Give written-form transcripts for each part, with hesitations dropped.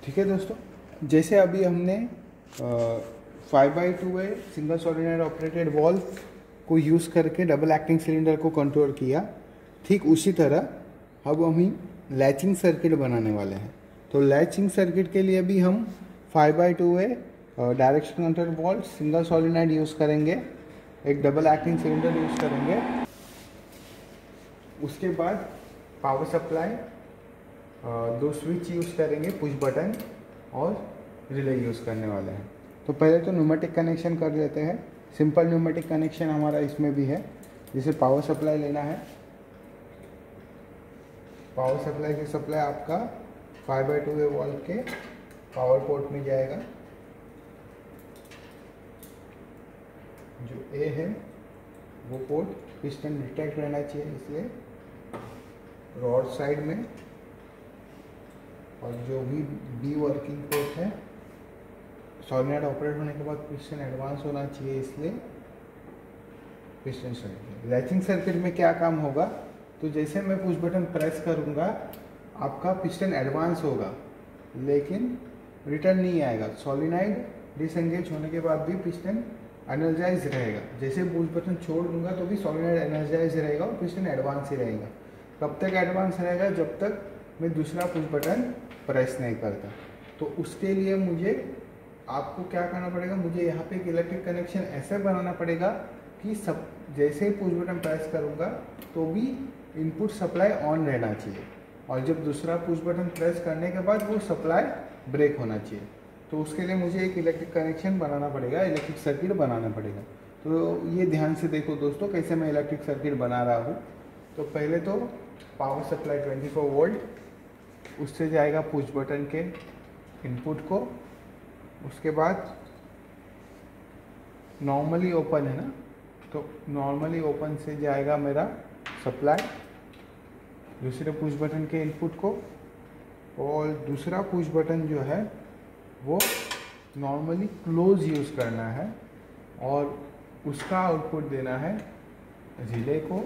ठीक है दोस्तों, जैसे अभी हमने 5/2 सिंगल सोलेनोइड ऑपरेटेड वॉल्व को यूज़ करके डबल एक्टिंग सिलेंडर को कंट्रोल किया, ठीक उसी तरह अब हम लैचिंग सर्किट बनाने वाले हैं। तो लैचिंग सर्किट के लिए भी हम 5/2 direction control valve single solenoid use करेंगे, एक डबल एक्टिंग सिलेंडर यूज़ करेंगे। उसके बाद पावर सप्लाई, 2 स्विच यूज़ करेंगे, पुश बटन और रिले यूज़ करने वाले हैं। तो पहले तो न्यूमेटिक कनेक्शन कर लेते हैं। सिंपल न्यूमेटिक कनेक्शन हमारा इसमें भी है। जैसे पावर सप्लाई लेना है, पावर सप्लाई की सप्लाई आपका 5/2 वॉल्व के पावर पोर्ट में जाएगा। जो ए है वो पोर्ट पिस्टन डिटेक्ट रहना चाहिए, इसलिए रॉड साइड में, और जो भी बी वर्किंग पोर्ट है सोलेनोइड ऑपरेट होने के बाद पिस्टन एडवांस होना चाहिए, इसलिए पिस्टन सर्किट। लैचिंग सर्किट में क्या काम होगा, तो जैसे मैं पुश बटन प्रेस करूंगा आपका पिस्टन एडवांस होगा लेकिन रिटर्न नहीं आएगा। सोलेनोइड डिसएंगेज होने के बाद भी पिस्टन एनर्जाइज रहेगा। जैसे पुश बटन छोड़ दूंगा तो भी सोलेनोइड एनर्जाइज रहेगा और पिस्टन एडवांस ही रहेगा। कब तक एडवांस रहेगा, जब तक मैं दूसरा पुश बटन प्रेस नहीं करता। तो उसके लिए मुझे आपको क्या करना पड़ेगा, मुझे यहाँ पे एक इलेक्ट्रिक कनेक्शन ऐसे बनाना पड़ेगा कि सब जैसे ही पुश बटन प्रेस करूँगा तो भी इनपुट सप्लाई ऑन रहना चाहिए, और जब दूसरा पुश बटन प्रेस करने के बाद वो सप्लाई ब्रेक होना चाहिए। तो उसके लिए मुझे एक इलेक्ट्रिक कनेक्शन बनाना पड़ेगा, इलेक्ट्रिक सर्किट बनाना पड़ेगा। तो ये ध्यान से देखो दोस्तों कैसे मैं इलेक्ट्रिक सर्किट बना रहा हूँ। तो पहले तो पावर सप्लाई 24 वोल्ट, उससे जाएगा पुश बटन के इनपुट को। उसके बाद नॉर्मली ओपन है ना, तो नॉर्मली ओपन से जाएगा मेरा सप्लाई दूसरे पुश बटन के इनपुट को, और दूसरा पुश बटन जो है वो नॉर्मली क्लोज यूज़ करना है और उसका आउटपुट देना है रिले को।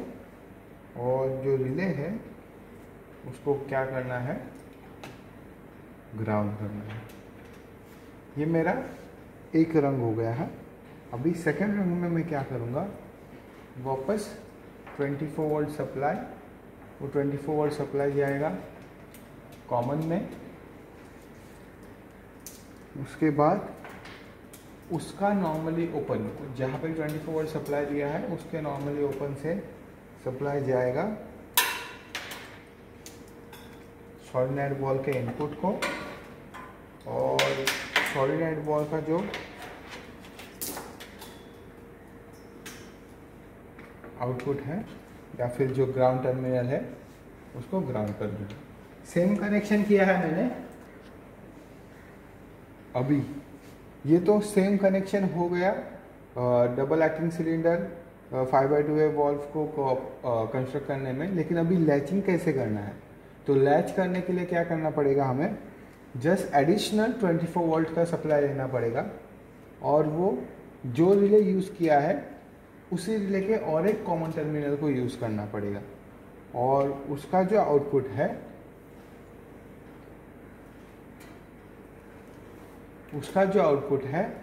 और जो रिले है उसको क्या करना है, ग्राउंड करना है। ये मेरा एक रंग हो गया है। अभी सेकंड रंग में मैं क्या करूँगा, वापस 24 वोल्ट सप्लाई, वो 24 वोल्ट सप्लाई जाएगा कॉमन में। उसके बाद उसका नॉर्मली ओपन, जहाँ पे 24 वोल्ट सप्लाई दिया है उसके नॉर्मली ओपन से सप्लाई जाएगा सोलेनोइड बॉल के इनपुट को, और सोलेनोइड बॉल का जो आउटपुट है या फिर जो ग्राउंड टर्मिनल है उसको ग्राउंड कर दूँगा। सेम कनेक्शन किया है मैंने अभी। ये तो सेम कनेक्शन हो गया डबल एक्टिंग सिलेंडर 5/2 वॉल्व को कंस्ट्रक्ट करने में। लेकिन अभी लैचिंग कैसे करना है, तो लैच करने के लिए क्या करना पड़ेगा, हमें जस्ट एडिशनल 24 वोल्ट का सप्लाई लेना पड़ेगा, और वो जो रिले यूज़ किया है उसी रिले के और एक कॉमन टर्मिनल को यूज़ करना पड़ेगा, और उसका जो आउटपुट है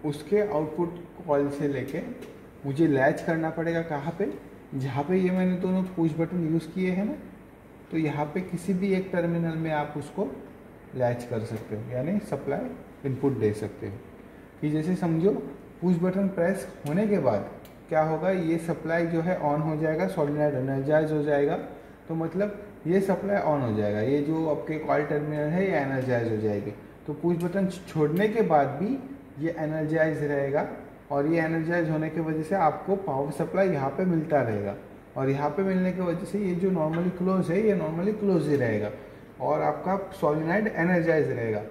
उसके आउटपुट कॉइल से लेके मुझे लैच करना पड़ेगा। कहाँ पे, जहाँ पे ये मैंने दोनों पुश बटन यूज़ किए हैं ना, तो यहाँ पे किसी भी एक टर्मिनल में आप उसको लैच कर सकते हो, यानी सप्लाई इनपुट दे सकते हो। कि जैसे समझो पुश बटन प्रेस होने के बाद क्या होगा, ये सप्लाई जो है ऑन हो जाएगा, सोलेनोइड एनर्जाइज हो जाएगा। तो मतलब ये सप्लाई ऑन हो जाएगा, ये जो आपके कॉइल टर्मिनल है ये एनर्जाइज हो जाएगी। तो पुश बटन छोड़ने के बाद भी ये एनर्जाइज रहेगा, और ये एनर्जाइज होने की वजह से आपको पावर सप्लाई यहाँ पे मिलता रहेगा, और यहाँ पे मिलने की वजह से ये जो नॉर्मली क्लोज है ये नॉर्मली क्लोज ही रहेगा, और आपका सोलेनोइड एनर्जाइज रहेगा।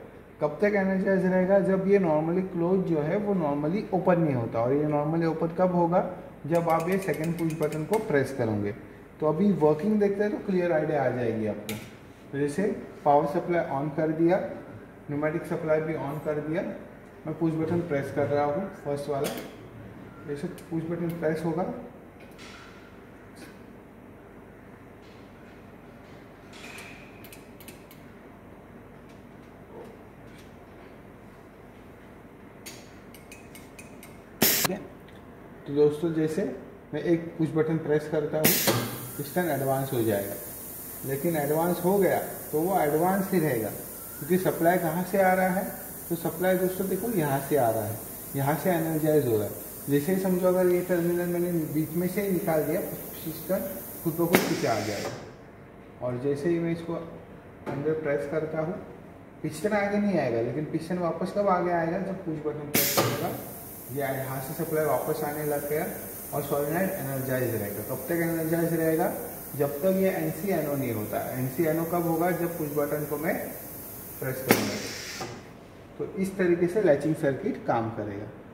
कब तक एनर्जाइज रहेगा, जब ये नॉर्मली क्लोज जो है वो नॉर्मली ओपन नहीं होता। और ये नॉर्मली ओपन कब होगा, जब आप ये सेकंड पुश बटन को प्रेस करोगे। तो अभी वर्किंग देखते हैं तो क्लियर आइडिया आ जाएगी आपको। तो जैसे पावर सप्लाई ऑन कर दिया, न्यूमेटिक सप्लाई भी ऑन कर दिया, मैं पुश बटन प्रेस कर रहा हूँ फर्स्ट वाला। जैसे पुश बटन प्रेस होगा ठीक है। तो दोस्तों जैसे मैं एक पुश बटन प्रेस करता हूँ, पिस्टन एडवांस हो जाएगा, लेकिन एडवांस हो गया तो वो एडवांस ही रहेगा, क्योंकि सप्लाई कहाँ से आ रहा है, तो सप्लाई दोस्तों देखो यहाँ से आ रहा है, यहाँ से एनर्जाइज हो रहा है। जैसे ही समझो अगर ये टर्मिनल मैंने बीच में से ही निकाल दिया, पिस्टन खुद ब खुद पीछे आ जाएगा। और जैसे ही मैं इसको अंदर प्रेस करता हूँ, पिस्टन आगे नहीं आएगा, लेकिन पिस्टन वापस कब आगे आएगा, जब पुश बटन प्रेस करेगा, ये यहाँ से सप्लाई वापस आने लग गया और सॉलिनॉइड एनर्जाइज रहेगा। कब तक एनर्जाइज रहेगा, जब तक ये NC-NO नहीं होता। NC-NO कब होगा, जब पुश बटन को मैं प्रेस करूँगा। तो इस तरीके से लैचिंग सर्किट काम करेगा।